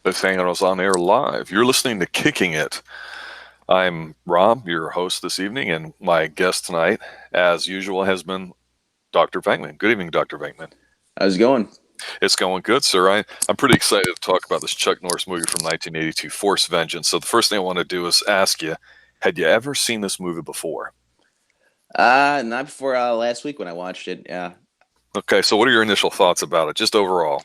This hanging us on air live. You're listening to Kicking It. I'm Rob, your host this evening, and my guest tonight, as usual, has been Dr. Venkman. Good evening, Dr. Venkman. How's it going? It's going good, sir. I'm pretty excited to talk about this Chuck Norris movie from 1982, Force Vengeance. So the first thing I want to do is ask you, had you ever seen this movie before? Not before last week when I watched it. Yeah, Okay, so what are your initial thoughts about it, just overall?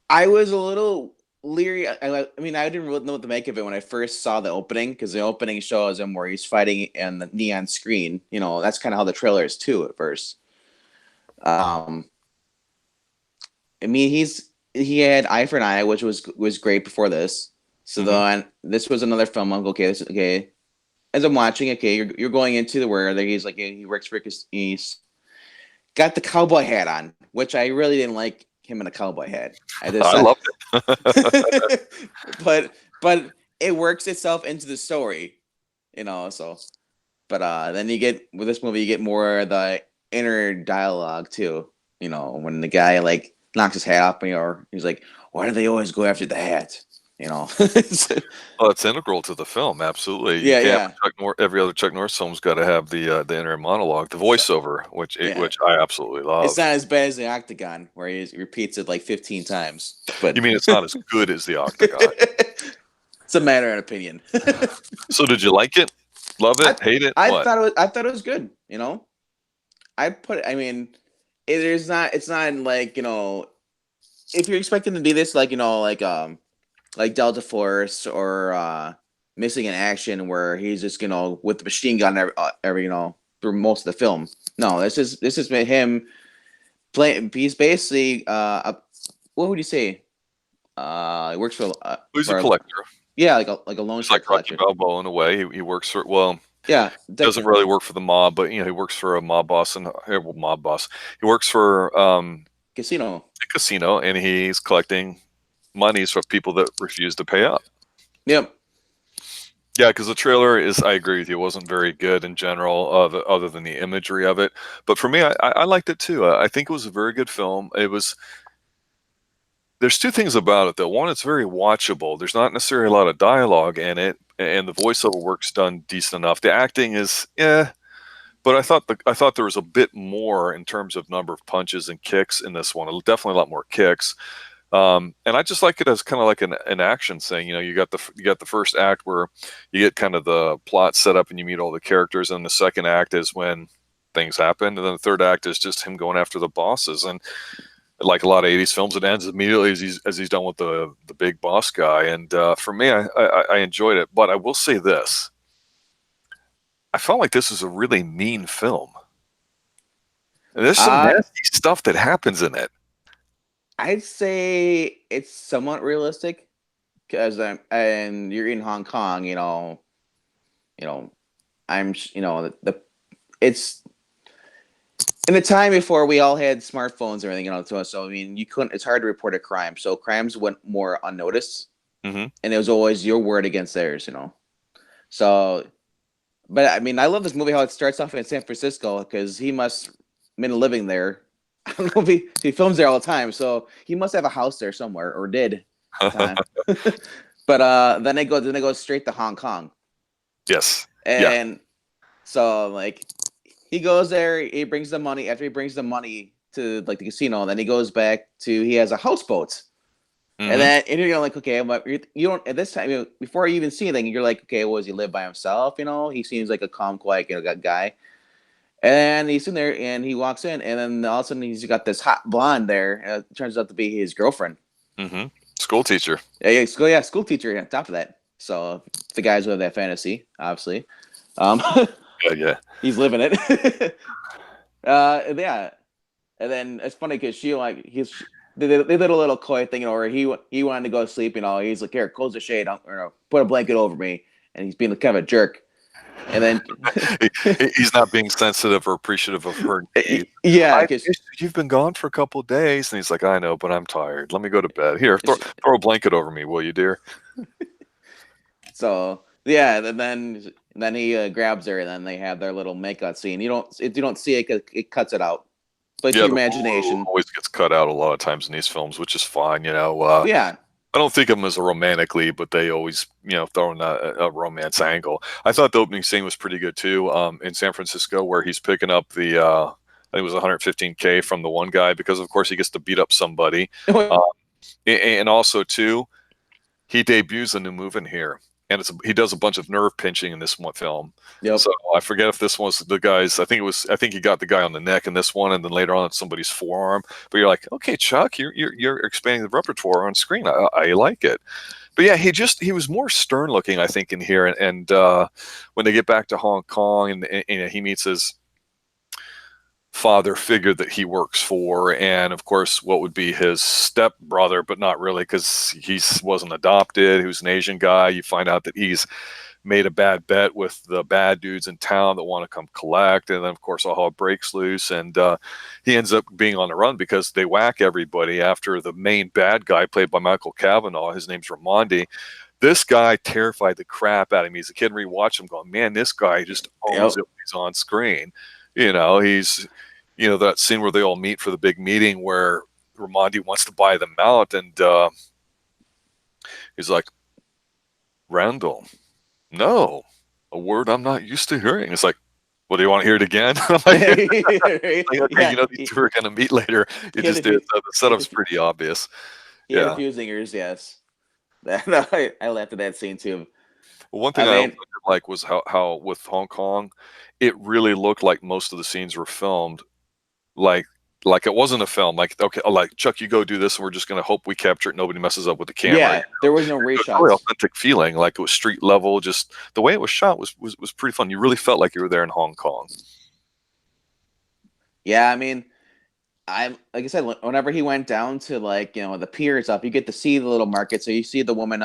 I was a little leery. I mean, I didn't really know what to make of it when I first saw the opening, because the opening shows him where he's fighting in the neon screen. You know, that's kind of how the trailer is too at first. Um, I mean, he had Eye for an Eye, which was great before this. So then this was another film. I'm okay. This okay. As I'm watching, okay, you're going into the where he's like he works for he's got the cowboy hat on, which I really didn't like him in a cowboy hat. I loved it. but it works itself into the story, you know. So, but then you get with this movie, you get more of the inner dialogue too. You know, when the guy like knocks his hat off, or he's like, "Why do they always go after the hat?" You know. Well, it's integral to the film, absolutely. You Yeah, can't yeah. every other Chuck Norris film's got to have the inner monologue, the voiceover, Yeah. which I absolutely It's love. not as bad as the Octagon, where he repeats it like 15 times. But You mean it's not as good as the Octagon? it's a matter of opinion. So did you like it? Love it? Hate it? I What? thought it was good. You know, I mean, it is not. It's not like, you know, if you're expecting to be this like, you know, like Delta Force or Missing in Action, where he's just, you know, with the machine gun every you know, through most of the film. No, this is him playing. He's basically what would you say? He works He's a for collector. yeah, like a loan It's shark like Rocky collector. Balboa in a way. He works for, well, Yeah, doesn't really work for the mob, but he works for a mob boss and well, mob boss. He works for casino. a casino, and he's collecting monies from people that refuse to pay up. Yep. Yeah, because the trailer is, I agree with you, it wasn't very good in general, other than the imagery of it. But for me, I liked it too. I think it was a very good film. There's two things about it though. One, it's very watchable. There's not necessarily a lot of dialogue in it, and the voiceover work's done decent enough. The acting is, yeah, but I thought there was a bit more in terms of number of punches and kicks in this one. Definitely a lot more kicks. And I just like it as kind of like an action thing. You got the first act where you get kind of the plot set up and you meet all the characters, and the second act is when things happen, and then the third act is just him going after the bosses. And like a lot of 80s films, it ends immediately as he's done with the big boss guy. And for me, I enjoyed it. But I will say this: I felt like this is a really mean film. And there's some nasty stuff that happens in it. I'd say it's somewhat realistic, because and you're in Hong Kong, you know, you know, it's in the time before we all had smartphones and everything, you know. So I mean, you couldn't. It's hard to report a crime, so crimes went more unnoticed, and it was always your word against theirs, you know. So, but I mean, I love this movie how it starts off in San Francisco, because he must made a living there. I don't know if he films there all the time, so he must have a house there somewhere, or did. But then they go straight to Hong Kong. Yes. And yeah. So like he goes there, he brings the money. After he brings the money to like the casino, then he goes back to, he has a houseboat. And then you're like, okay, but you don't at this time, before you even see anything, you're like, okay, well, does he live by himself? You know, he seems like a calm, quiet, guy. And he's in there, and he walks in, and then all of a sudden he's got this hot blonde there. And it turns out to be his girlfriend. School teacher. Yeah, school teacher on top of that. So the guys who have that fantasy, obviously. Yeah. He's living it. Yeah. And then it's funny because they did a little coy thing, where he wanted to go to sleep, he's like, here, close the shade, put a blanket over me, and he's being kind of a jerk. And then he's not being sensitive or appreciative of her needs. Yeah, you've been gone for a couple of days, and he's like, I know, but I'm tired. Let me go to bed. Here, throw a blanket over me, will you, dear? So yeah, and then he grabs her, and then they have their little makeout scene. You don't see it, it cuts it out. But your imagination always gets cut out a lot of times in these films, which is fine, Yeah. I don't think of them as a romantic lead, but they always, throw in a romance angle. I thought the opening scene was pretty good too. In San Francisco, where he's picking up I think it was 115K from the one guy because, of course, he gets to beat up somebody. Um, and also too, he debuts a new move in here, and he does a bunch of nerve pinching in this one film. Yep. So I forget if this was the guy's. I think he got the guy on the neck in this one, and then later on it's somebody's forearm. But you're like, okay, Chuck, you're expanding the repertoire on screen. I like it. But yeah, he was more stern looking, I think, in here. And when they get back to Hong Kong, and he meets his father figure that he works for, and of course what would be his step brother, but not really, because he wasn't adopted. He was an Asian guy. You find out that he's made a bad bet with the bad dudes in town that want to come collect, and then of course all hell breaks loose, and he ends up being on the run because they whack everybody after the main bad guy, played by Michael Cavanaugh. His name's Ramondi. This guy terrified the crap out of me as a kid. Rewatch him going, man, this guy just owns it when he's on screen. He's that scene where they all meet for the big meeting where Ramondi wants to buy them out, and he's like, Randall, no, a word I'm not used to hearing. It's like, well, do you want to hear it again? I'm like, okay, Yeah. these two are going to meet later. It just is. So the setup's pretty obvious. He had Yeah. a few zingers, yes. I laughed at that scene too. Well, one thing I also did like was how with Hong Kong, it really looked like most of the scenes were filmed like it wasn't a film. Like, okay, like, Chuck, you go do this, and we're just going to hope we capture it. Nobody messes up with the camera. Yeah, there was no reshots. Really authentic feeling, like it was street level. Just the way it was shot was pretty fun. You really felt like you were there in Hong Kong. Yeah, I mean, like I said, whenever he went down to the pier and stuff, you get to see the little market. So you see the woman,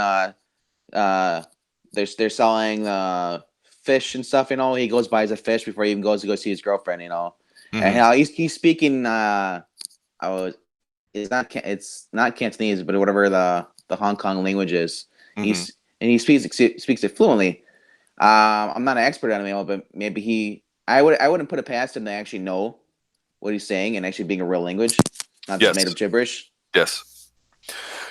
they're selling fish and stuff. He goes buys a fish before he even goes to go see his girlfriend. And how he's speaking. It's not Cantonese, but whatever the Hong Kong language is. He speaks it fluently. I'm not an expert on it, but maybe I wouldn't put it past him to actually know what he's saying and actually being a real language, not just made up gibberish. Yes.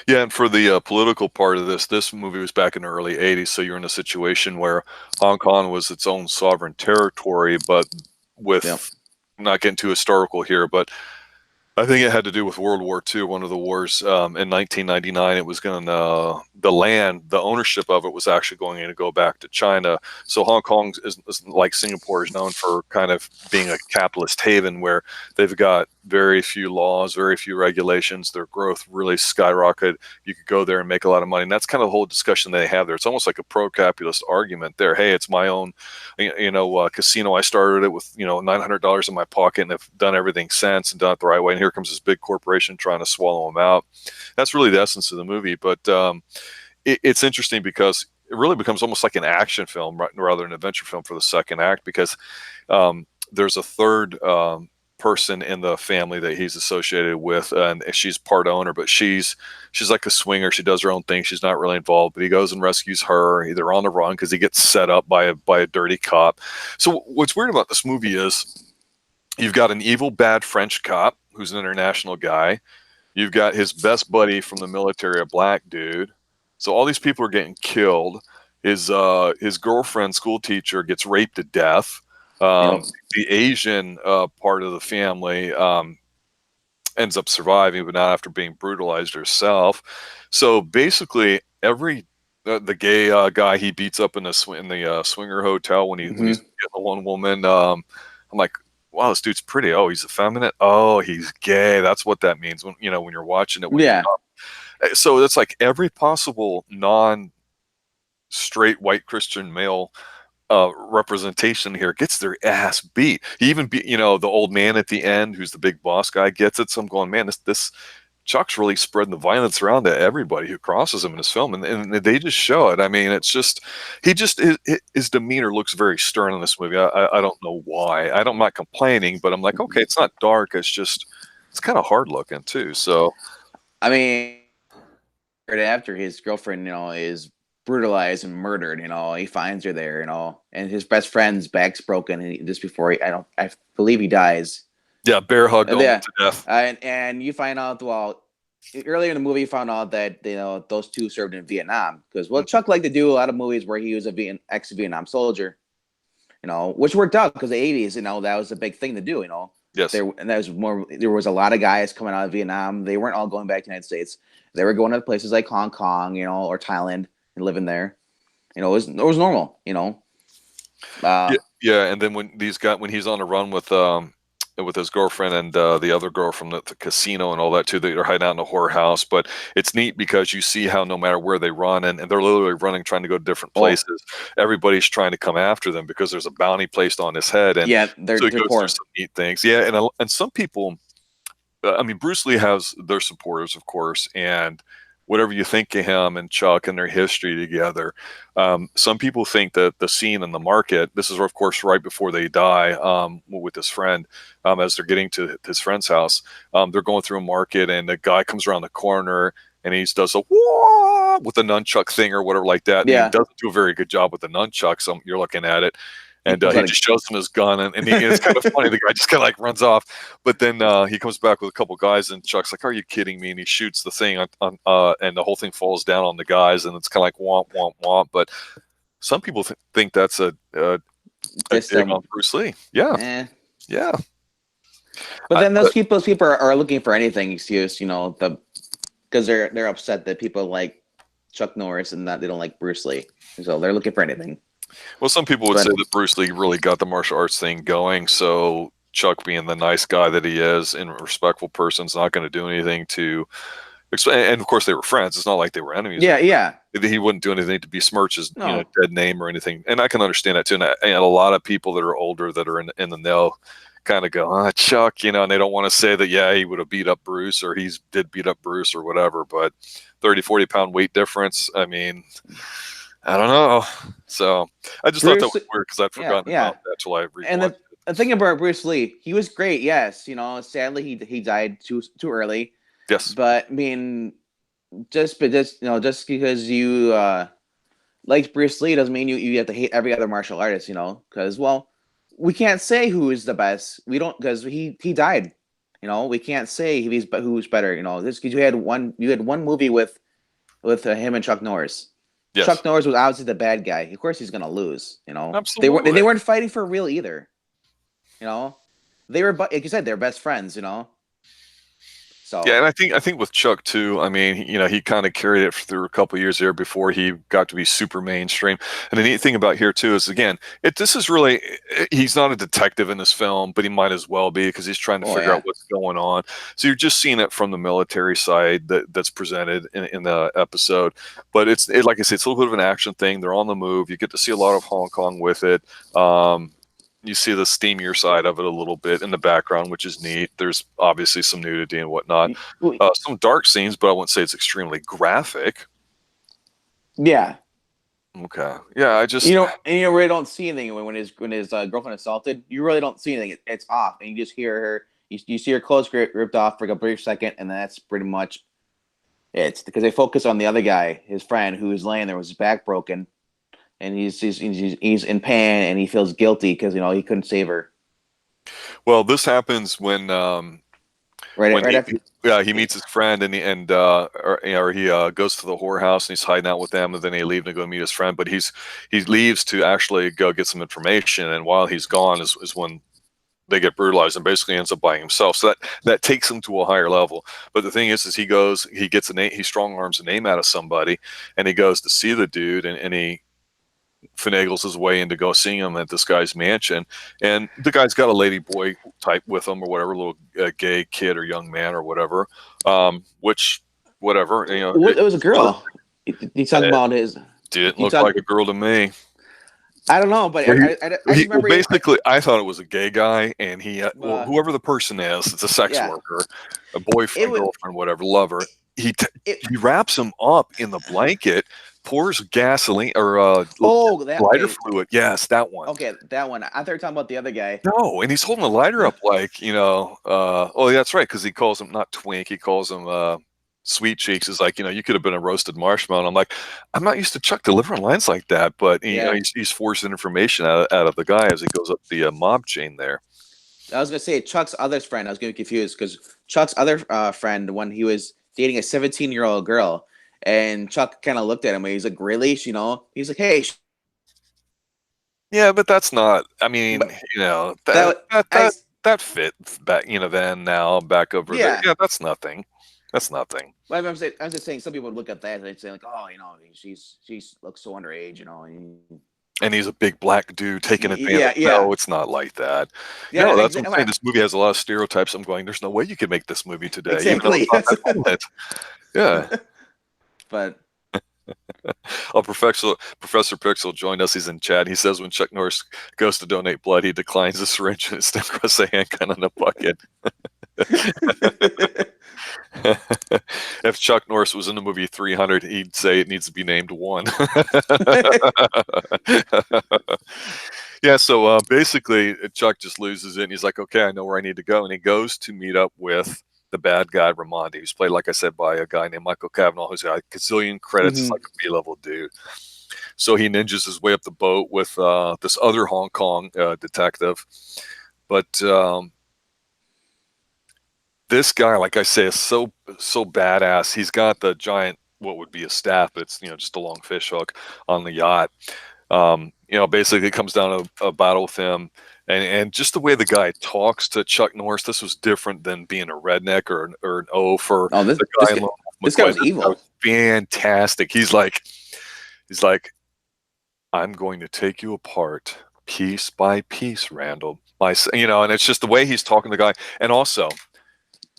Yeah, and for the political part of this movie was back in the early 80s, so you're in a situation where Hong Kong was its own sovereign territory, but with not getting too historical here, but I think it had to do with World War II, one of the wars. In 1999, it was going to, the ownership of it was actually going to go back to China. So Hong Kong is like Singapore, is known for kind of being a capitalist haven where they've got very few laws, very few regulations. Their growth really skyrocketed. You could go there and make a lot of money. And that's kind of the whole discussion they have there. It's almost like a pro-capitalist argument there. Hey, it's my own, casino. I started it with, $900 in my pocket and have done everything since and done it the right way. And here comes this big corporation trying to swallow them out. That's really the essence of the movie. But it's interesting because it really becomes almost like an action film rather than an adventure film for the second act, because there's a third person in the family that he's associated with, and she's part owner, but she's like a swinger. She does her own thing. She's not really involved, but he goes and rescues her. They're on the run because he gets set up by a dirty cop. So what's weird about this movie is you've got an evil, bad French cop who's an international guy. You've got his best buddy from the military, a black dude. So all these people are getting killed. His girlfriend, school teacher, gets raped to death. The Asian part of the family ends up surviving, but not after being brutalized herself. So basically, the gay guy he beats up in the swinger hotel when he's getting the one woman. I'm like, wow, this dude's pretty. Oh, he's effeminate. Oh, he's gay. That's what that means when you're watching it. So it's like every possible non-straight white Christian male representation here gets their ass beat. He even beat, the old man at the end, who's the big boss guy, gets it. So I'm going, man, this Chuck's really spreading the violence around to everybody who crosses him in his film, and they just show it. I mean, it's just his demeanor looks very stern in this movie. I don't know why. I'm not complaining, but I'm like, okay, it's not dark. It's kind of hard looking too. So, I mean, right after his girlfriend, is brutalized and murdered, he finds her there, and his best friend's back's broken, and just before I believe he dies. Yeah, bear hugged to death. And you find out, well, earlier in the movie, you found out that those two served in Vietnam because Chuck liked to do a lot of movies where he was a ex-Vietnam soldier, which worked out because the '80s, that was a big thing to do, Yes. There was a lot of guys coming out of Vietnam. They weren't all going back to the United States. They were going to places like Hong Kong, or Thailand and living there. It was normal, Yeah, yeah. And then when he's on a run with his girlfriend and the other girl from the casino and all that too, they're hiding out in a horror house. But it's neat because you see how no matter where they run, and they're literally running, trying to go to different places. Everybody's trying to come after them because there's a bounty placed on his head, and yeah, so he they're goes poor. through some neat things. Yeah, and some people, I mean, Bruce Lee has their supporters, of course, and whatever you think of him and Chuck and their history together, some people think that the scene in the market, this is, of course, right before they die with his friend, as they're getting to his friend's house, they're going through a market, and the guy comes around the corner, and he does a wah with the nunchuck thing or whatever like that. And he doesn't do a very good job with the nunchuck, so you're looking at it. And he just shows him his gun, and it's kind of funny. The guy just kind of like runs off, but then he comes back with a couple guys, and Chuck's like, "Are you kidding me?" And he shoots the thing on and the whole thing falls down on the guys, and it's kind of like womp womp womp. But some people think that's a dig on Bruce Lee. Yeah, yeah. But then those people are looking for anything excuse, because they're upset that people like Chuck Norris and that they don't like Bruce Lee, so they're looking for anything. Well, some people would say that Bruce Lee really got the martial arts thing going. So Chuck, being the nice guy that he is and a respectful person, is not going to do anything to. And of course, they were friends. It's not like they were enemies. Yeah. He wouldn't do anything to besmirch his dead name or anything. And I can understand that too. And a lot of people that are older that are in the know kind of go, Chuck, and they don't want to say that, he would have beat up Bruce or did beat up Bruce or whatever. But 30, 40 pound weight difference. I mean, I don't know. So I just thought that was weird because I'd forgotten about that till I rewatched it. The thing about Bruce Lee, he was great. Yes, sadly he died too early. Yes, but I mean, just because you like Bruce Lee doesn't mean you have to hate every other martial artist. Because we can't say who is the best. We don't because he died. We can't say who's better. Just because you had one movie with him and Chuck Norris. Yes. Chuck Norris was obviously the bad guy. Of course, he's going to lose. Absolutely. They weren't fighting for real either. They were, like you said, they're best friends. So yeah, and I think with Chuck too. I mean, he kind of carried it through a couple of years there before he got to be super mainstream. And the neat thing about here too is, again, this is really, he's not a detective in this film, but he might as well be because he's trying to figure out what's going on. So you're just seeing it from the military side that's presented in the episode. But it's like I said, it's a little bit of an action thing. They're on the move. You get to see a lot of Hong Kong with it. You see the steamier side of it a little bit in the background, which is neat. There's obviously some nudity and whatnot. Some dark scenes, but I wouldn't say it's extremely graphic. Yeah. Okay. Yeah, I just... and you really don't see anything when his girlfriend assaulted. You really don't see anything. It's off, and you just hear her... You see her clothes ripped off for a brief second, and that's pretty much it. Because they focus on the other guy, his friend, who was laying there with his back broken. And he's in pain, and he feels guilty because he couldn't save her. Well, this happens when right after he meets his friend, and he goes to the whorehouse, and he's hiding out with them, and then they leave to go meet his friend. But he leaves to actually go get some information, and while he's gone is when they get brutalized, and basically ends up by himself. So that takes him to a higher level. But the thing is he gets a name, he strong arms a name out of somebody, and he goes to see the dude, and he finagles his way into go seeing him at this guy's mansion, and the guy's got a lady boy type with him or whatever, little gay kid or young man or whatever, which whatever, it was a girl. He's talking about his... Didn't look like a girl to me. I don't know, but I remember... Basically, I thought it was a gay guy, and whoever the person is, it's a sex worker, a boyfriend, girlfriend, whatever, lover. He wraps him up in the blanket, pours gasoline or lighter fluid. Yes, that one. Okay, that one. I thought you were talking about the other guy. No, and he's holding the lighter up like, that's right, because he calls him not twink, he calls him sweet cheeks. Is like, you could have been a roasted marshmallow. And I'm like, I'm not used to Chuck delivering lines like that, but he's forcing information out of the guy as he goes up the mob chain there. I was gonna say Chuck's other friend. I was getting confused because Chuck's other friend, when he was dating a 17-year-old girl. And Chuck kind of looked at him and he's like, really? You know, he's like, hey, Yeah, but that's not. I mean, but that that that I that that fits back. Then now back over there. yeah. Yeah, that's nothing. That's nothing. Well, I'm just saying some people would look at that and they'd say like, oh, you know, she's looks so underage, you know. And, And he's a big black dude taking advantage. yeah, yeah, No, it's not like that. yeah. No, that's what I'm saying. This movie has a lot of stereotypes. I'm going, there's no way you could make this movie today, even though Exactly. it's not that violent. Yeah. But Oh, Professor Pixel joined us. He's in chat. He says when Chuck Norris goes to donate blood, he declines a syringe and instead puts a handgun in a bucket. If Chuck Norris was in the movie 300, he'd say it needs to be named 1. Yeah, so basically, Chuck just loses it, and he's like, okay, I know where I need to go. And he goes to meet up with the bad guy, Ramondi, who's played, like I said, by a guy named Michael Cavanaugh, who's got a gazillion credits, Mhm. like a B-level dude. So he ninjas his way up the boat with this other Hong Kong detective. But this guy, like I say, is so badass. He's got the giant, what would be a staff, but it's just a long fish hook on the yacht. Basically it comes down to a battle with him, and just the way the guy talks to Chuck Norris. This was different than being a redneck or an oaf or Oh, the guy in Lone Wolf this guy McCoy. was evil. Fantastic. He's like, I'm going to take you apart piece by piece, Randall. And it's just the way he's talking to the guy, and also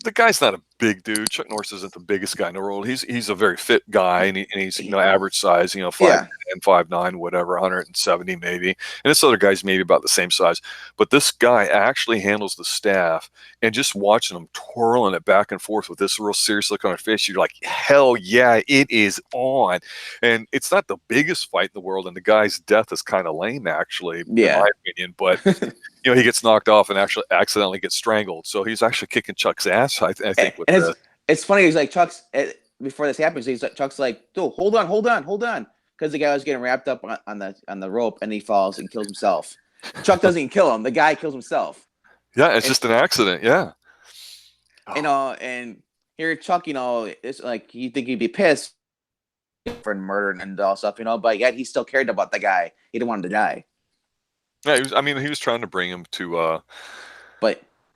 the guy's not a big dude. Chuck Norris isn't the biggest guy in the world. He's a very fit guy, and he's average size, 5'10", Yeah. 5'9", whatever, 170 maybe. And this other guy's maybe about the same size. But this guy actually handles the staff, and just watching him twirling it back and forth with this real serious look on her face, you're like, hell yeah, it is on. And it's not the biggest fight in the world, and the guy's death is kind of lame, actually, in my opinion. But he gets knocked off and actually accidentally gets strangled. So he's actually kicking Chuck's ass, I think. It's funny. He's like Chuck's before this happens. Chuck's like, "Dude, hold on," because the guy was getting wrapped up on the rope and he falls and kills himself. Chuck doesn't kill him. The guy kills himself. Yeah, it's just an accident. Yeah. And here Chuck, it's like you think he'd be pissed for murder and all stuff, but yet he still cared about the guy. He didn't want him to die. Yeah, he was trying to bring him to.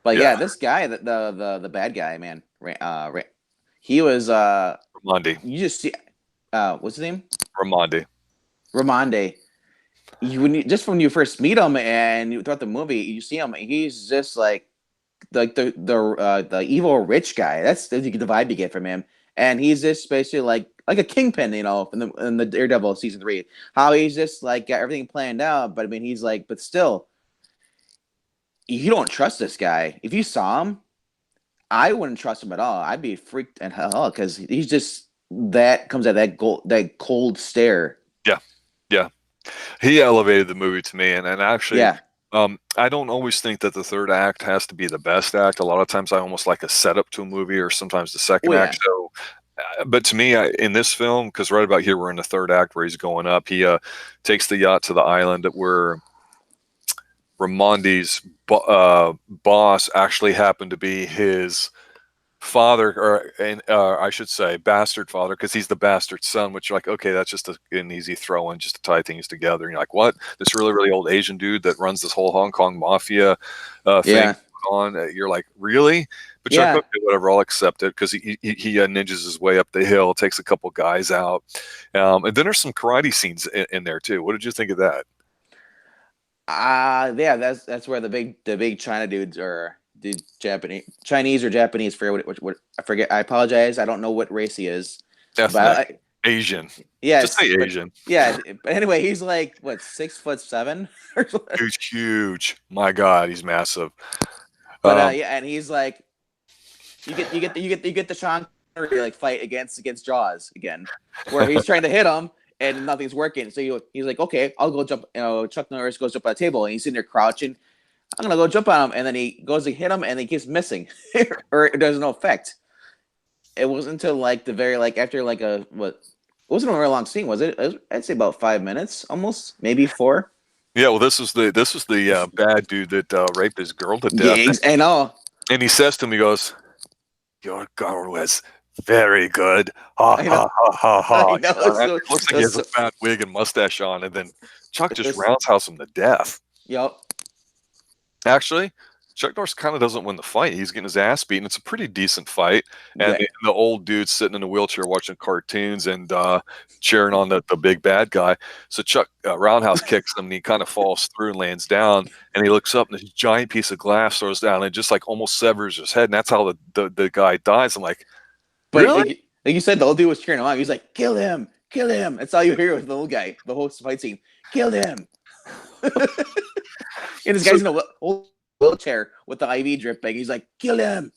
But yeah, this guy, the bad guy, man, he was Ramondi. You just see, what's his name? Ramondi. Just when you first meet him and throughout the movie, you see him. He's just like the evil rich guy. That's the vibe you get from him, and he's just basically like a kingpin, in the Daredevil season 3. How he's just like got everything planned out, but I mean, he's like, but still, you don't trust this guy. If you saw him, I wouldn't trust him at all. I'd be freaked and hell because he's just comes at that cold stare. Yeah. He elevated the movie to me, and actually, yeah. I don't always think that the third act has to be the best act. A lot of times, I almost like a setup to a movie, or sometimes the second act. So, but to me, in this film, because right about here we're in the third act where he's going up, he takes the yacht to the island where Ramondi's boss actually happened to be his father, or I should say bastard father, because he's the bastard son, which you're like, okay, that's just an easy throw in just to tie things together. And you're like, what? This really, really old Asian dude that runs this whole Hong Kong mafia thing on. You're like, really? But you're like, okay, whatever, I'll accept it, because he ninjas his way up the hill, takes a couple guys out. And then there's some karate scenes in there too. What did you think of that? Yeah, that's where the big China dudes are. The Chinese or Japanese, for what I forget. I apologize. I don't know what race he is. Ethnic. Asian. Yeah, just say Asian. Yeah, but anyway, he's like what, 6'7" or something? Huge. My God, he's massive. But yeah, and he's like, you get the Sean Connery like fight against Jaws again, where he's trying to hit him and nothing's working. So he's like, okay, I'll go jump. Chuck Norris goes up on the table and he's sitting there crouching. I'm gonna go jump on him, and then he goes to hit him, and he keeps missing, or it does no effect. It wasn't until like the very after it wasn't a very long scene, was it? I'd say about 5 minutes, almost, maybe 4. Yeah, well, this was the bad dude that raped his girl to death. Yeah, I know. And he says to him, he goes, "Your girl was Very good. Ha I know, ha ha ha I ha. know. It looks like he has a fat wig and mustache on, and then Chuck just It's, roundhouse him to death. yep. Actually, Chuck Norris kind of doesn't win the fight. He's getting his ass beaten. It's a pretty decent fight, and Yeah. the old dude's sitting in a wheelchair watching cartoons and cheering on the big bad guy. So Chuck roundhouse kicks him, and he kind of falls through and lands down. And he looks up, and this giant piece of glass throws down, and it just like almost severs his head. And that's how the guy dies. I'm like, But really? like you said, the old dude was cheering him on. He's like, "Kill him! Kill him!" That's all you hear with the old guy. The whole fight scene. Kill him! And this So guy's in a wheelchair with the IV dripping. He's like, "Kill him!"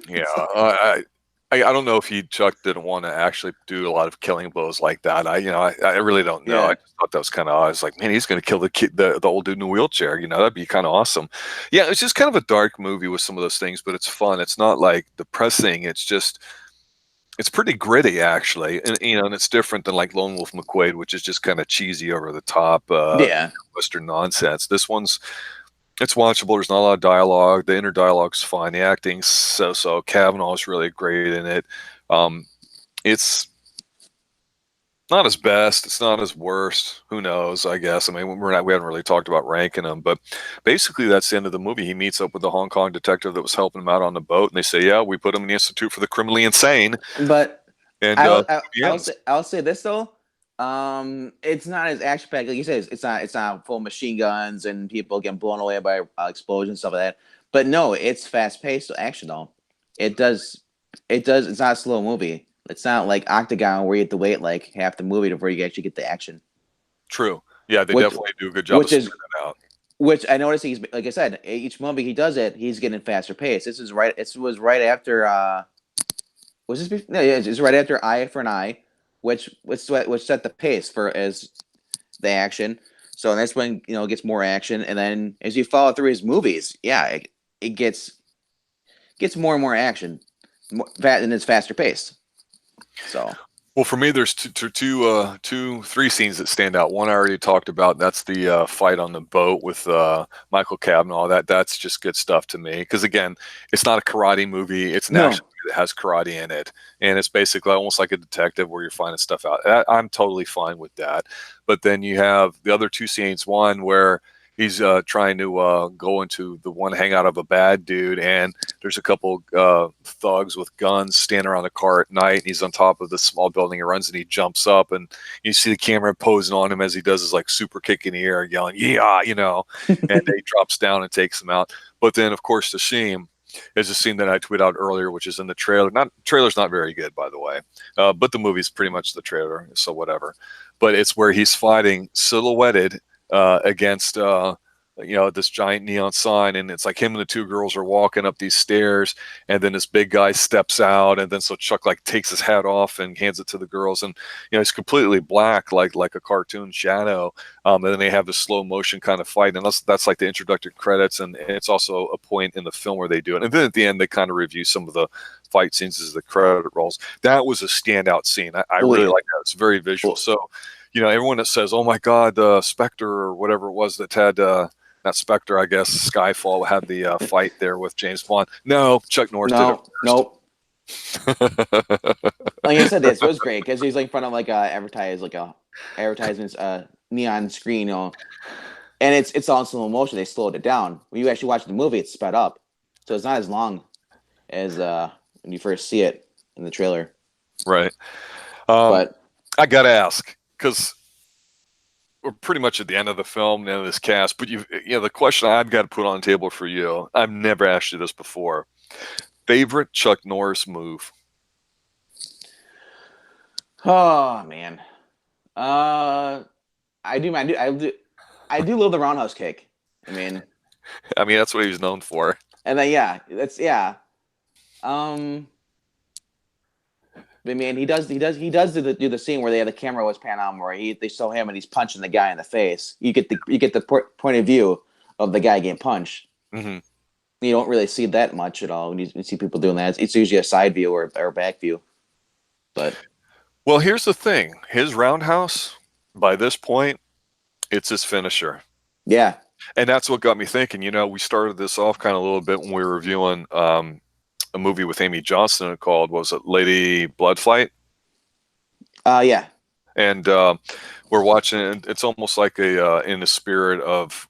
yeah, I don't know if Chuck didn't want to actually do a lot of killing blows like that. I really don't know. I Yeah. just thought that was kind of odd. I was like, man, he's going to kill the kid, the old dude in the wheelchair. That'd be kind of awesome. Yeah, it's just kind of a dark movie with some of those things, but it's fun. It's not like depressing. It's pretty gritty actually, and it's different than like Lone Wolf McQuade, which is just kind of cheesy over the top Yeah. Western nonsense. This one's it's watchable. There's not a lot of dialogue. The inner dialogue's fine. The acting's so. Cavanaugh is really great in it. It's not his best. It's not his worst. Who knows? I guess. I mean, we haven't really talked about ranking him, but basically that's the end of the movie. He meets up with the Hong Kong detective that was helping him out on the boat, and they say, "Yeah, we put him in the Institute for the Criminally Insane." But And I'll say this though. It's not as action packed. Like you said, it's not full machine guns and people getting blown away by explosions, stuff like that. But no, it's fast paced action though. It does. It's not a slow movie. It's not like Octagon where you have to wait like half the movie before you actually get the action. true. Yeah, they Which definitely do a good job of which is spreading it out. which I noticed he's like I said, each movie he does it, he's getting faster pace. This is right. It was right after. Was this? No, yeah, it's right after Eye for an Eye, which set the pace for as the action. So that's when it gets more action, and then as you follow through his movies, yeah, it gets more and more action, and it's faster paced. So Well, for me, there's three scenes that stand out. One I already talked about. That's the fight on the boat with Michael Cavanaugh. That's just good stuff to me. Because again, it's not a karate movie. It's an no, action movie that has karate in it, and it's basically almost like a detective where you're finding stuff out. I'm totally fine with that. But then you have the other two scenes. One where he's trying to go into the one hangout of a bad dude, and there's a couple thugs with guns standing around the car at night, and he's on top of this small building. He runs and he jumps up, and you see the camera posing on him as he does his like super kick in the air, yelling "yeah," and he drops down and takes him out. But then, of course, the scene is a scene that I tweeted out earlier, which is in the trailer. Trailer's not very good, by the way, but the movie's pretty much the trailer, so whatever. But it's where he's fighting silhouetted against this giant neon sign, and it's like him and the two girls are walking up these stairs, and then this big guy steps out, and then so Chuck like takes his hat off and hands it to the girls, and he's completely black like a cartoon shadow, and then they have this slow motion kind of fight, and that's like the introductory credits, and it's also a point in the film where they do it, and then at the end they kind of review some of the fight scenes as the credit rolls. That was a standout scene. I really like that. It's very visual. So everyone that says, "Oh my God, Spectre," or whatever it was that had not Spectre, I guess Skyfall had the fight there with James Bond. No, Chuck Norris did it no, nope. Like I said, this was great because he's like in front of like a advertisements neon screen, and it's all in slow motion. They slowed it down. When you actually watch the movie, it's sped up, so it's not as long as when you first see it in the trailer. Right. But I gotta ask because we're pretty much at the end of the film, the end of this cast. But the question I've got to put on the table for you, I've never asked you this before. Favorite Chuck Norris move? oh man, I do love the roundhouse kick. I mean, That's what he was known for. and then yeah. But man, he does do the scene where they have the camera always pan on where they show him and he's punching the guy in the face. You get the point of view of the guy getting punched. Mm-hmm. You don't really see that much at all when you see people doing that. It's usually a side view or a back view. But Well, here's the thing. His roundhouse, by this point, it's his finisher. yeah, And that's what got me thinking. We started this off kind of a little bit when we were reviewing a movie with Amy Johnston called, was it Lady Bloodfight? Yeah. And we're watching it. It's almost like a in the spirit of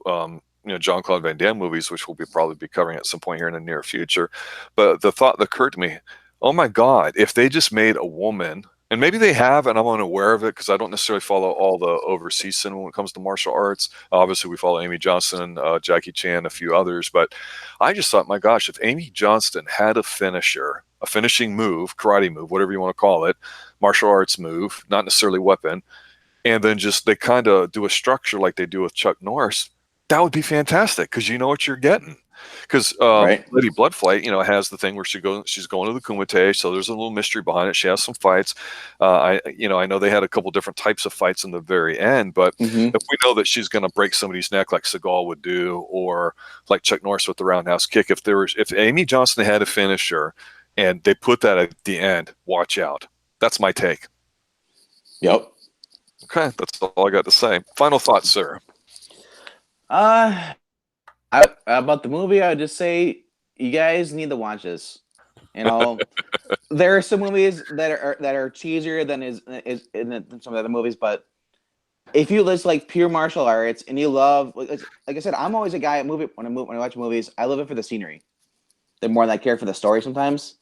Jean-Claude Van Damme movies, which we'll probably be covering at some point here in the near future. But the thought that occurred to me, oh my God, if they just made a woman, and maybe they have, and I'm unaware of it because I don't necessarily follow all the overseas cinema when it comes to martial arts. Obviously, we follow Amy Johnston, Jackie Chan, a few others. But I just thought, my gosh, if Amy Johnston had a finisher, a finishing move, karate move, whatever you want to call it, martial arts move, not necessarily weapon, and then just they kind of do a structure like they do with Chuck Norris, that would be fantastic because you know what you're getting. Because Right. Lady Bloodfight, has the thing where she's going to the Kumite, so there's a little mystery behind it. She has some fights. I know they had a couple different types of fights in the very end, but Mm-hmm. if we know that she's going to break somebody's neck like Seagal would do, or like Chuck Norris with the roundhouse kick, if Amy Johnston had a finisher and they put that at the end, watch out. That's my take. Yep. Okay, that's all I got to say. Final thoughts, sir. Uh, about the movie, I would just say you guys need to watch this. There are some movies that are cheesier than is in some of the other movies, but if you list like pure martial arts and you love, like I said, I'm always a guy when I watch movies, I love it for the scenery. The more than I care for the story sometimes.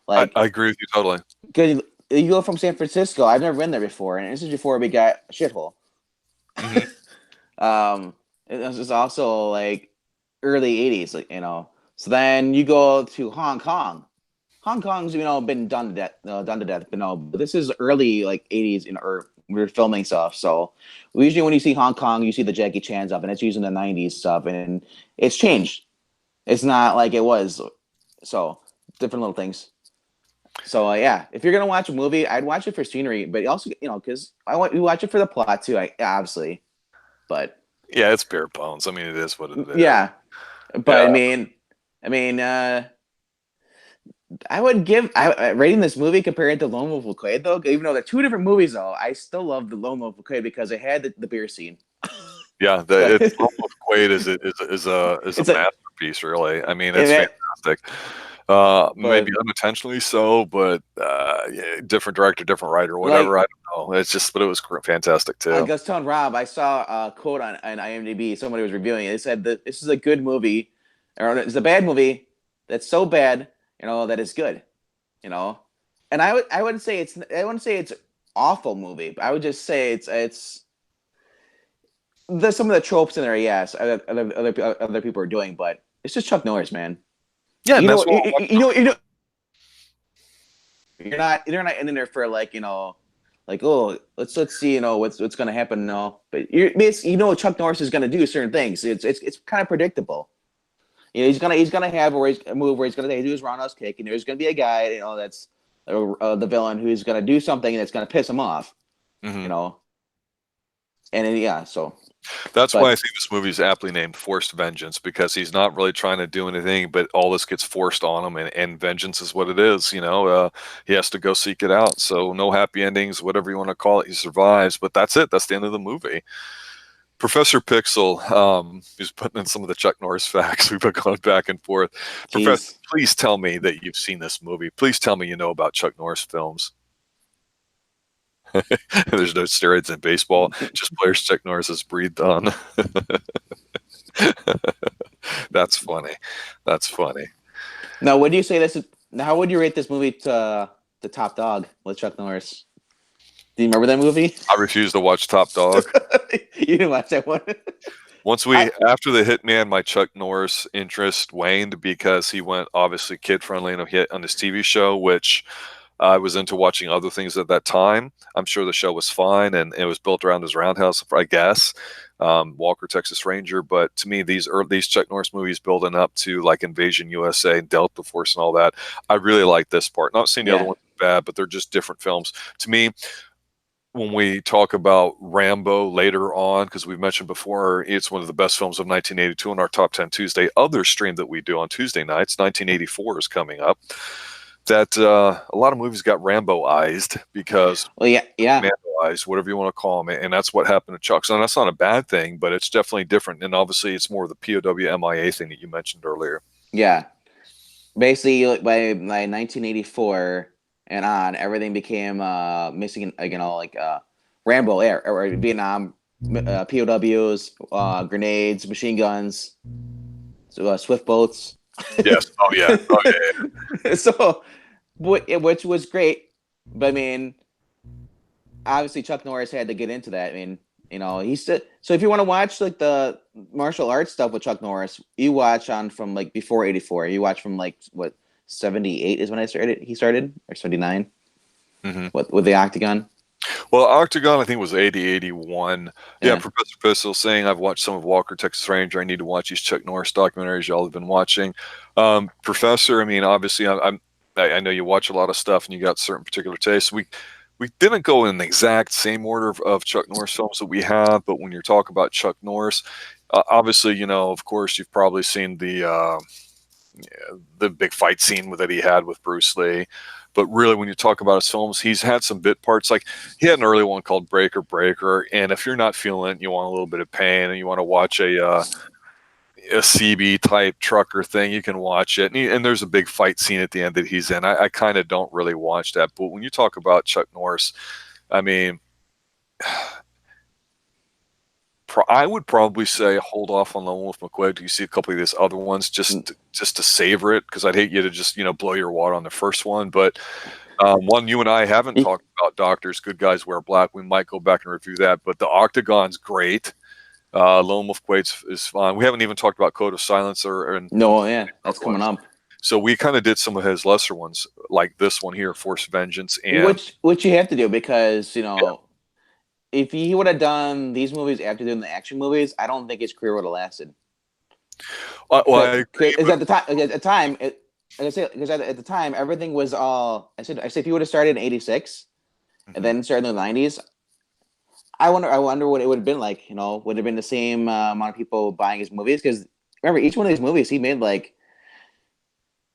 I Like, agree with you totally. because you go from San Francisco, I've never been there before, and this is before we got a shithole. Mm-hmm. This is also like early '80s, So then you go to Hong Kong. Hong Kong's been done to death. But this is early like '80s, or we're filming stuff. So usually when you see Hong Kong, you see the Jackie Chan stuff, and it's using the '90s stuff, and it's changed. It's not like it was. So different little things. So yeah, if you're gonna watch a movie, I'd watch it for scenery, but also because you watch it for the plot too. Obviously, but Yeah, it's bare bones. I mean, it is what it is. yeah, but Yeah, I mean, I would give rating this movie compared to Lone Wolf Quaid though, even though they're two different movies though. I still love the Lone Wolf Quaid because it had the beer scene. yeah. But It's almost Quaid is a it's a masterpiece, really. I mean, it's it, fantastic. but Maybe unintentionally so, but yeah, different director, different writer, whatever. like I don't know. It's just, but it was fantastic like too. I was telling Rob, I saw a quote on IMDb. Somebody was reviewing it. It said that this is a good movie, or it's a bad movie that's so bad, that it's good, you know. And I wouldn't say it's awful movie. But I would just say it's there's some of the tropes in there. Yes, other people are doing, but it's just Chuck Norris, man. Yeah, and You that's know, what. you're not in there for like, oh, let's see, what's gonna happen. No, but Chuck Norris is gonna do certain things. It's kind of predictable. He's gonna have a move where he's gonna do his roundhouse kick, and there's gonna be a guy, that's the villain who's gonna do something that's gonna piss him off, you Mhm. know. And then, yeah, so That's why I but think this movie is aptly named Forced Vengeance because he's not really trying to do anything, but all this gets forced on him, and vengeance is what it is. He has to go seek it out. So no happy endings, whatever you want to call it. He survives, but that's it. That's the end of the movie. Professor Pixel, who's putting in some of the Chuck Norris facts. We've been going back and forth. Professor, jeez. please tell me that you've seen this movie. Please tell me you know about Chuck Norris films. There's no steroids in baseball, just players Chuck Norris has breathed on. That's funny. That's funny. Now, would you say this is now? How would you rate this movie to the Top Dog with Chuck Norris? Do you remember that movie? I refuse to watch Top Dog. You didn't watch that one. I After the Hitman, my Chuck Norris interest waned because he went obviously kid friendly and he hit on his TV show, which I was into watching other things at that time. I'm sure the show was fine and it was built around his roundhouse, I guess. Walker, Texas Ranger. But to me, these Chuck Norris movies building up to like Invasion USA and Delta Force and all that, I really like this part. Not saying the other Yeah, ones are bad, but they're just different films. To me, when we talk about Rambo later on, because we've mentioned before, it's one of the best films of 1982 on our Top 10 Tuesday. Other stream that we do on Tuesday nights, 1984 is coming up. That a lot of movies got Ramboized because well, yeah. Mandoized, whatever you want to call them, and that's what happened to Chuck. So that's not a bad thing, but it's definitely different. And obviously, it's more of the POW MIA thing that you mentioned earlier. Yeah. basically like, by 1984 and on, everything became mixing, like, like Rambo, or Vietnam, POWs, grenades, machine guns, so, swift boats. Yes. Oh yeah. Oh yeah. So, which was great, but I mean, obviously Chuck Norris had to get into that. I mean, he's still, so if you want to watch like the martial arts stuff with Chuck Norris, you watch on from like before '84. You watch from like what '78 is when I started. He started, or '79 Hmm. with the Octagon. Well, Octagon, I think was 80, 81. Yeah, Yeah, Professor Pistol saying I've watched some of Walker, Texas Ranger. I need to watch these Chuck Norris documentaries y'all have been watching. Professor, I mean, obviously, I know you watch a lot of stuff and you got certain particular tastes. We didn't go in the exact same order of Chuck Norris films that we have, but when you're talking about Chuck Norris, obviously, of course, you've probably seen the big fight scene that he had with Bruce Lee. But really, when you talk about his films, he's had some bit parts. Like he had an early one called Breaker Breaker, and if you're not feeling it, you want a little bit of pain, and you want to watch a CB type trucker thing, you can watch it. And there's a big fight scene at the end that he's in. I kind of don't really watch that, but when you talk about Chuck Norris, I mean, I would probably say hold off on Lone Wolf McQuade till you see a couple of these other ones, just to savor it, because I'd hate you to just blow your wad on the first one. But one you and I haven't talked about, Doctors, Good Guys Wear Black. We might go back and review that, but the Octagon's great. Lone Wolf McQuade's is fine. We haven't even talked about Code of Silence no, yeah, that's coming up. so we kind of did some of his lesser ones, like this one here, Force Vengeance, and Which you have to do, because yeah. if he would have done these movies after doing the action movies, I don't think his career would have lasted. Well, I agree, Because but at the time, like I say, because at the time everything was all. I said if he would have started in '86 and then started in the '90s, I wonder what it would have been like. Would it have been the same amount of people buying his movies? Because remember, each one of these movies he made like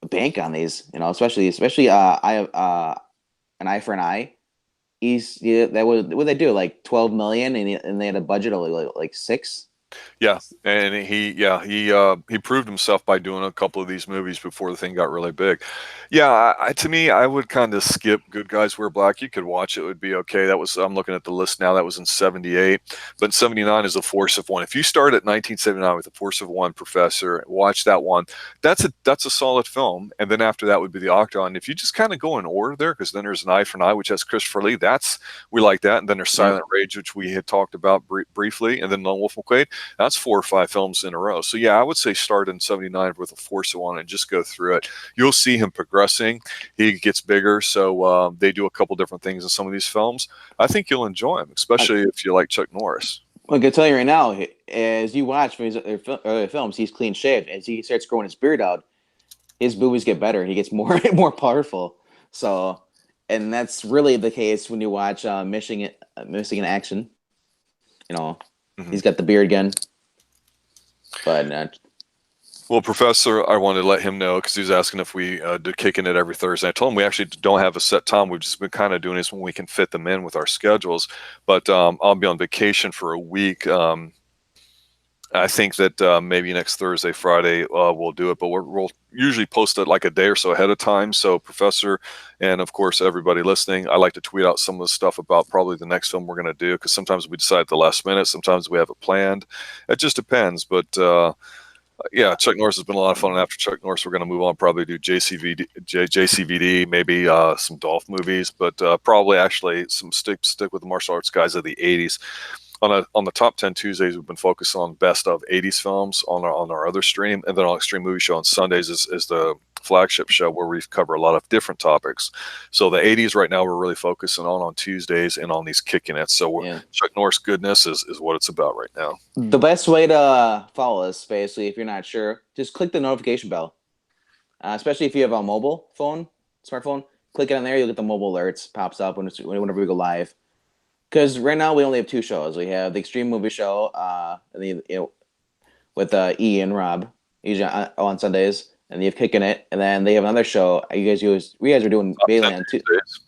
a bank on these. Especially an eye for an eye. That was what they do, like 12 million, and they had a budget of like six. yeah, and he proved himself by doing a couple of these movies before the thing got really big. Yeah, to me, I would kind of skip Good Guys Wear Black. You could watch it; would be okay. I'm looking at the list now. That was in '78, but in '79 is The Force of One. If you start at 1979 with The Force of One, Professor, watch that one. That's a solid film, and then after that would be The Octagon. If you just kind of go in order there, because then there's An Eye for an Eye, which has Christopher Lee. We like that, and then there's Silent Rage, which we had talked about briefly, and then Lone Wolf McQuade. That's 4 or 5 films in a row. So yeah, I would say start in '79 with A Force of One and just go through it. You'll see him progressing. He gets bigger, so they do a couple different things in some of these films. I think you'll enjoy him, especially if you like Chuck Norris. I can tell you right now, as you watch his earlier films, he's clean shaved. As he starts growing his beard out, his movies get better. He gets more powerful. So, and that's really the case when you watch Missing in Action. He's got the beard again. But well, Professor, I wanted to let him know because he was asking if we do kicking it every Thursday. I told him we actually don't have a set time. We've just been kind of doing this when we can fit them in with our schedules. But I'll be on vacation for a week. I think that maybe next Thursday, Friday, we'll do it. But we'll usually post it like a day or so ahead of time. So, Professor, and of course, everybody listening, I like to tweet out some of the stuff about probably the next film we're going to do, because sometimes we decide at the last minute. Sometimes we have it planned. It just depends. But yeah, Chuck Norris has been a lot of fun. And after Chuck Norris, we're going to move on, probably do JCVD, maybe some Dolph movies, but probably actually some stick with the martial arts guys of the '80s. On the top 10 Tuesdays, we've been focusing on best of '80s films on our other stream, and then on Extreme Movie Show on Sundays is the flagship show where we cover a lot of different topics. So the '80s right now we're really focusing on Tuesdays and on these kicking it. So Chuck Norris goodness is what it's about right now. The best way to follow us, basically, if you're not sure, just click the notification bell. Especially if you have a mobile phone, smartphone, click it on there. You'll get the mobile alerts. Pops up whenever we go live. Because right now we only have 2 shows. We have the Extreme Movie Show, with E and Rob, usually on Sundays, and you have Kicking It, and then they have another show. You guys are doing mainly on Tuesdays.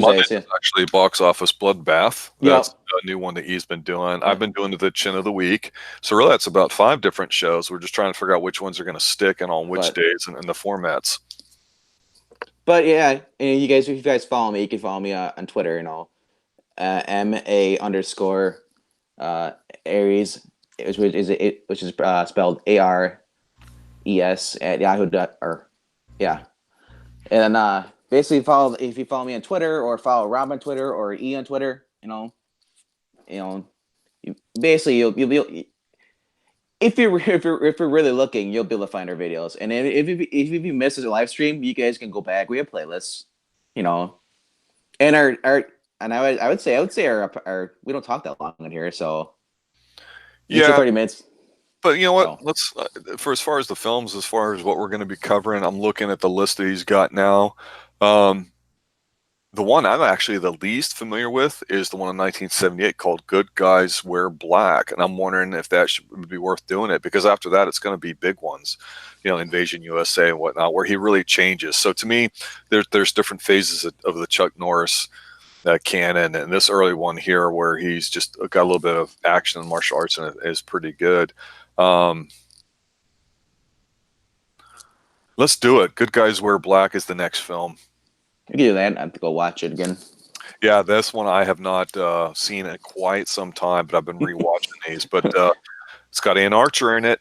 Monday's yeah. Actually, Box Office Bloodbath. Yep. That's a new one that he's been doing. I've been doing the Chin of the Week. So really, that's about 5 different shows. We're just trying to figure out which ones are going to stick and on which days and the formats. But yeah, and you guys, if you guys follow me, you can follow me on Twitter. MA underscore uh, Aries, which is spelled ARES at Yahoo. Or yeah, and basically follow if you follow me on Twitter or follow Rob on Twitter or E on Twitter. You know, basically you'll be if you're really looking, you'll be able to find our videos. And if you miss a live stream, you guys can go back. We have playlists, you know, and our and I would say our we don't talk that long in here, so usually Yeah, 30 minutes. but you know what? So Let's for as far as the films, as far as what we're going to be covering, I'm looking at the list that he's got now. Um, the one I'm actually the least familiar with is the one in 1978 called "Good Guys Wear Black," and I'm wondering if that would be worth doing it because after that, it's going to be big ones, Invasion USA and whatnot, where he really changes. So to me, there's different phases of the Chuck Norris canon, and this early one here where he's just got a little bit of action and martial arts in it is pretty good. Um, let's do it. Good Guys Wear Black is the next film. we can do that. I have to go watch it again. Yeah, this one I have not seen in quite some time, but I've been rewatching these. But it's got Ann Archer in it,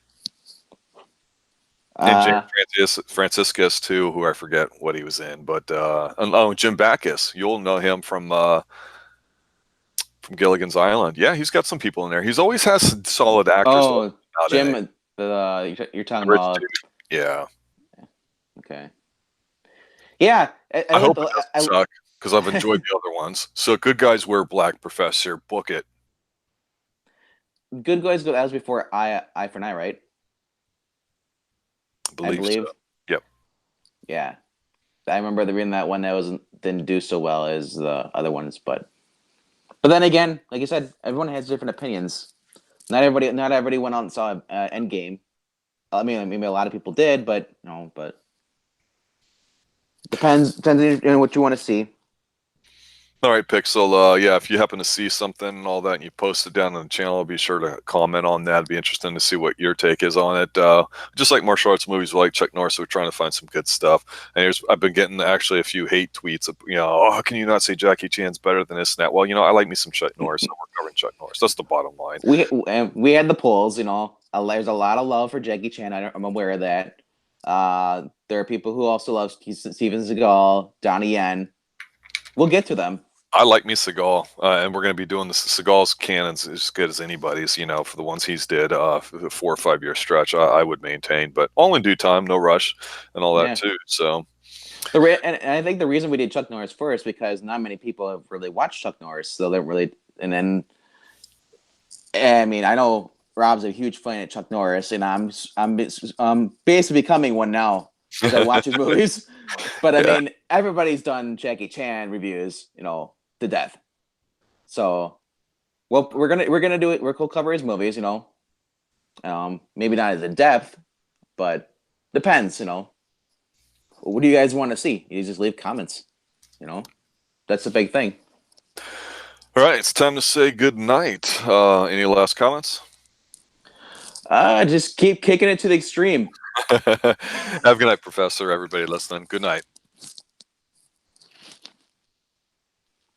and James Franciscus too, who I forget what he was in. But Jim Backus, you'll know him from Gilligan's Island. Yeah, he's got some people in there. He's always has some solid actors. Oh, Jim, you're talking Rich about. dude. Yeah. Okay. Yeah, I hope it doesn't suck because I've enjoyed the other ones. So, Good Guys Wear Black, Professor. Book it. Good Guys Go. That was before Eye for an Eye, right? I I believe. so. Yep. Yeah, I remember reading that one that didn't do so well as the other ones, but then again, like you said, everyone has different opinions. Not everybody went out and saw Endgame. I mean, maybe a lot of people did, but depends on what you want to see. All right, Pixel. Yeah, if you happen to see something and all that and you post it down on the channel, be sure to comment on that. It'd be interesting to see what your take is on it. Just like martial arts movies, like Chuck Norris, we're trying to find some good stuff. And I've been getting actually a few hate tweets of, oh, how can you not say Jackie Chan's better than this and that? Well, I like me some Chuck Norris, so we're covering Chuck Norris. That's the bottom line. We had the polls, there's a lot of love for Jackie Chan. I'm aware of that. There are people who also love Steven Seagal, Donnie Yen. We'll get to them. I like me Seagal, and we're going to be doing this. Seagal's canon's as good as anybody's, for the ones he's did for the 4 or 5 year stretch. I would maintain, but all in due time, no rush, and all that too. So, and I think the reason we did Chuck Norris first because not many people have really watched Chuck Norris, so they're really. And then, I mean, I know Rob's a huge fan of Chuck Norris, and I'm basically becoming one now as I watch his movies. But I mean, everybody's done Jackie Chan reviews, to death. So, well, we're gonna do it. We'll cover his movies, maybe not as in depth, but depends, What do you guys want to see? You just leave comments, That's the big thing. All right, it's time to say good night. Any last comments? Just keep kicking it to the extreme. Have a good night, Professor. Everybody listening. Good night.